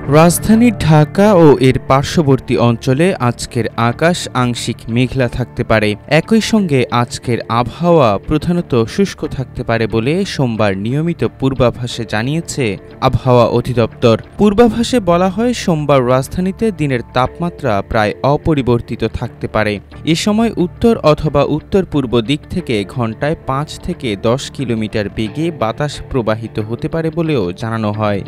রাজধানী ঢাকা ও এর পার্শ্ববর্তী অঞ্চলে আজকের আকাশ আংশিক মেঘলা থাকতে পারে। একই সঙ্গে আজকের আবহাওয়া প্রধানত শুষ্ক থাকতে পারে বলে সোমবার নিয়মিত পূর্বাভাসে জানিয়েছে আবহাওয়া অধিদপ্তর। পূর্বাভাসে বলা হয়, সোমবার রাজধানীতে দিনের তাপমাত্রা প্রায় অপরিবর্তিত থাকতে পারে। এ সময় উত্তর অথবা উত্তর পূর্ব দিক থেকে ঘন্টায় 5 থেকে 10 কিলোমিটার বেগে বাতাস প্রবাহিত হতে পারে বলেও জানানো হয়।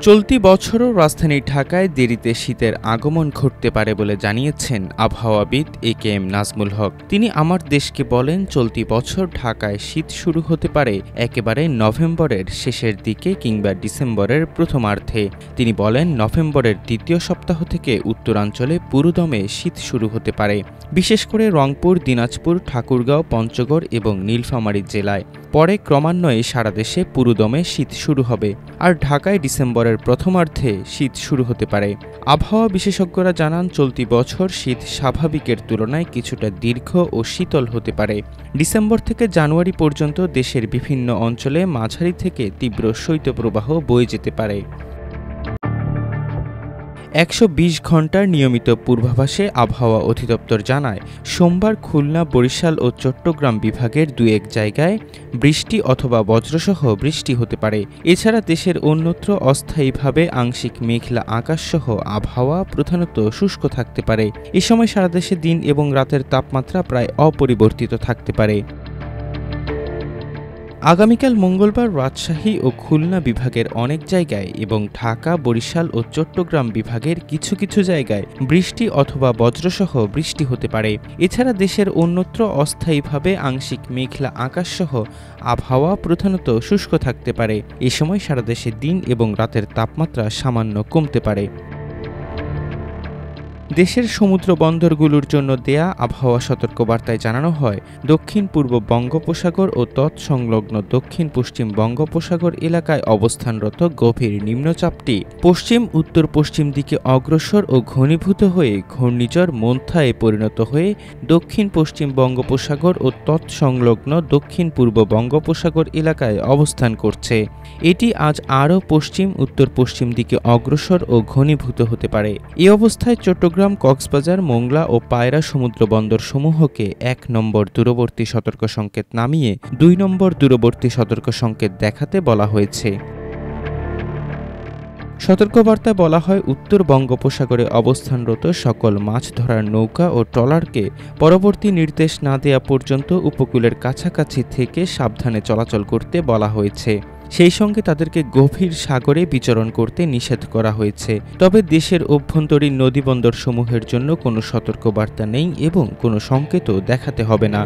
চলতি বছরও রাজধানী ঢাকায় দেরিতে শীতের আগমন ঘটতে পারে বলে জানিয়েছেন আবহাওয়াবিদ একেএম নাজমুল হক। তিনি আমার দেশকে বলেন, চলতি বছর ঢাকায় শীত শুরু হতে পারে একেবারে নভেম্বরের শেষের দিকে কিংবা ডিসেম্বরের প্রথমার্ধে। তিনি বলেন, নভেম্বরের দ্বিতীয় সপ্তাহ থেকে উত্তরাঞ্চলে পুরোদমে শীত শুরু হতে পারে, বিশেষ করে রংপুর, দিনাজপুর, ঠাকুরগাঁও, পঞ্চগড় এবং নীলফামারী জেলায়। পরে ক্রমান্বয়ে সারা দেশে পুরোদমে শীত শুরু হবে, আর ঢাকায় ডিসেম্বরের প্রথমার্ধে শীত শুরু হতে পারে। আবহাওয়া বিশেষজ্ঞরা জানান, চলতি বছর শীত স্বাভাবিকের তুলনায় কিছুটা দীর্ঘ ও শীতল হতে পারে। ডিসেম্বর থেকে জানুয়ারি পর্যন্ত দেশের বিভিন্ন অঞ্চলে মাঝারি থেকে তীব্র শৈত্যপ্রবাহ বয়ে যেতে পারে। 120 ঘণ্টার নিয়মিত পূর্বাভাসে আবহাওয়া অধিদপ্তর জানায়, সোমবার খুলনা, বরিশাল ও চট্টগ্রাম বিভাগের 2-1 জায়গায় বৃষ্টি অথবা বজ্রসহ বৃষ্টি হতে পারে। এছাড়া দেশের অন্যত্র অস্থায়ীভাবে আংশিক মেঘলা আকাশসহ আবহাওয়া প্রধানত শুষ্ক থাকতে পারে। এ সময় সারা দেশে দিন এবং রাতের তাপমাত্রা প্রায় অপরিবর্তিত থাকতে পারে। আগামীকাল মঙ্গলবার রাজশাহী ও খুলনা বিভাগের অনেক জায়গায় এবং ঢাকা, বরিশাল ও চট্টগ্রাম বিভাগের কিছু কিছু জায়গায় বৃষ্টি অথবা বজ্রসহ বৃষ্টি হতে পারে। এছাড়া দেশের অন্যত্র অস্থায়ীভাবে আংশিক মেঘলা আকাশসহ আবহাওয়া প্রধানত শুষ্ক থাকতে পারে। এ সময় সারা দেশে দিন এবং রাতের তাপমাত্রা সামান্য কমতে পারে। দেশের সমুদ্র বন্দরগুলোর জন্য দেয়া আবহাওয়া সতর্কবার্তায় জানানো হয়, দক্ষিণ পূর্ব বঙ্গোপসাগর ও তৎসংলগ্ন দক্ষিণ পশ্চিম বঙ্গোপসাগর এলাকায় অবস্থানরত গভীর নিম্নচাপটি পশ্চিম উত্তর পশ্চিম দিকে অগ্রসর ও ঘনীভূত হয়ে ঘূর্ণিঝড় মোন্থায় পরিণত হয়ে দক্ষিণ পশ্চিম বঙ্গোপসাগর ও তৎসংলগ্ন দক্ষিণ পূর্ব বঙ্গোপসাগর এলাকায় অবস্থান করছে। এটি আজ আরও পশ্চিম উত্তর পশ্চিম দিকে অগ্রসর ও ঘনীভূত হতে পারে। এ অবস্থায় চট্টগ্রাম, কক্সবাজার, মোংলা ও পায়রা সমুদ্র বন্দর সমূহকে 1 নম্বর দূরবর্তী সতর্ক সংকেত নামিয়ে 2 নম্বর দূরবর্তী সতর্ক সংকেত দেখাতে বলা হয়েছে। সতর্কবার্তায় বলা হয়, উত্তর বঙ্গোপসাগরে অবস্থানরত সকল মাছ ধরার নৌকা ও ট্রলারকে পরবর্তী নির্দেশ না দেয়া পর্যন্ত উপকূলের কাছাকাছি থেকে সাবধানে চলাচল করতে বলা হয়েছে। সেই সঙ্গে তাদেরকে গভীর সাগরে বিচরণ করতে নিষেধ করা হয়েছে। তবে দেশের অভ্যন্তরীণ নদীবন্দর সমূহের জন্য কোনো সতর্কবার্তা নেই এবং কোনো সংকেতও দেখাতে হবে না।